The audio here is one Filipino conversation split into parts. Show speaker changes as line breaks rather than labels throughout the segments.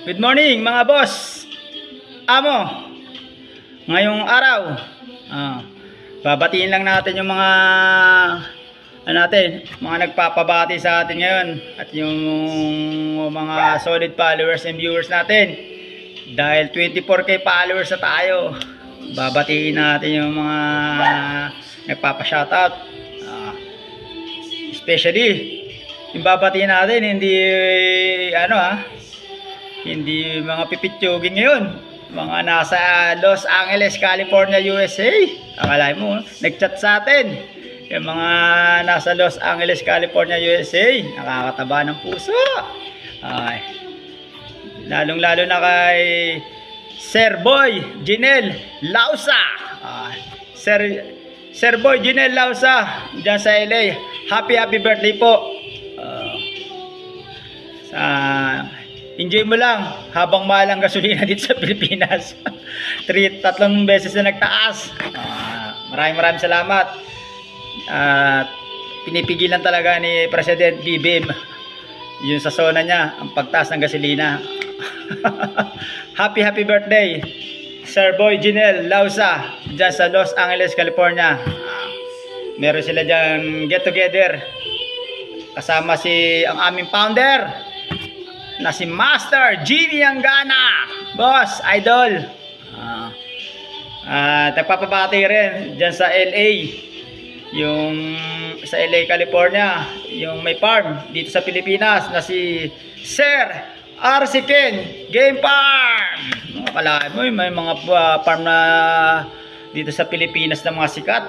Good morning mga boss, amo. Ngayong araw, babatiin lang natin yung mga mga nagpapabati sa atin ngayon at yung mga solid followers and viewers natin. Dahil 24k followers na tayo, babatiin natin yung mga nagpapa-shoutout. Especially yung babatiin natin, hindi mga pipitsugin ngayon, mga nasa Los Angeles, California, USA. Akala mo, nag-chat sa atin yung mga nasa Los Angeles, California, USA. Nakakataba ng puso. Ay, lalong-lalo na kay Sir Boy Jinel Lausa. Sir Boy Jinel Lausa dyan sa LA. Happy birthday po. Enjoy mo lang habang mahal ang gasolina dito sa Pilipinas. Tatlong beses na nagtaas. Maraming salamat. Pinipigilan talaga ni President BBM yung sa zona niya ang pagtaas ng gasolina. Happy birthday Sir Boy Jinel Lausa dyan sa Los Angeles, California. Meron sila dyan get together kasama ang aming founder na si Master Jimmy Angana, boss, idol. Nagpapabati rin dyan sa LA, sa LA, California, yung may farm dito sa Pilipinas na si Sir RC Ken Game Farm. Akalain mo may mga farm na dito sa Pilipinas na mga sikat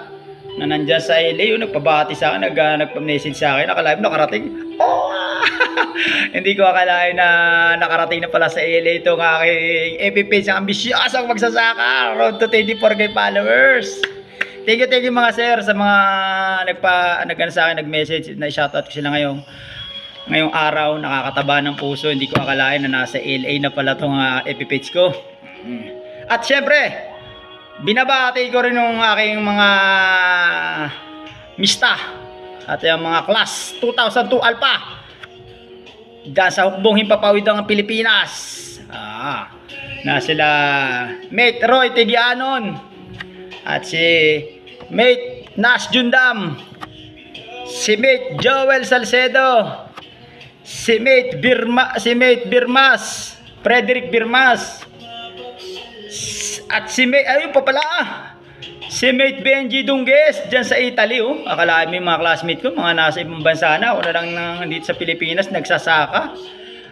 na nandyan sa LA. Yung nagpabati sa akin, nagpa-message sa akin, akalain mo nakarating. Hindi ko akalain na nakarating na pala sa LA itong aking FB page, ang ambisyosang magsasaka, road to 24k followers. Thank you mga sir sa mga sa akin, nag-message, na shoutout ko sila ngayong araw. Nakakataba ng puso, hindi ko akalain na nasa LA na pala itong FB page ko. At syempre, binabati ko rin yung aking mga mista at yung mga class 2002 Alpha dyan sa hukbong himpapawid ng Pilipinas. Na sila Mate Roy Tigianon at si Mate Nash Jundam, si Mate Joel Salcedo, si Mate Birmas, Frederick Birmas, at si Mate, ayun pa pala, si Mate Benji Dungges dyan sa Italy. Akala mo yung mga classmate ko, mga nasa ibang bansa na. Wala lang dito sa Pilipinas nagsasaka.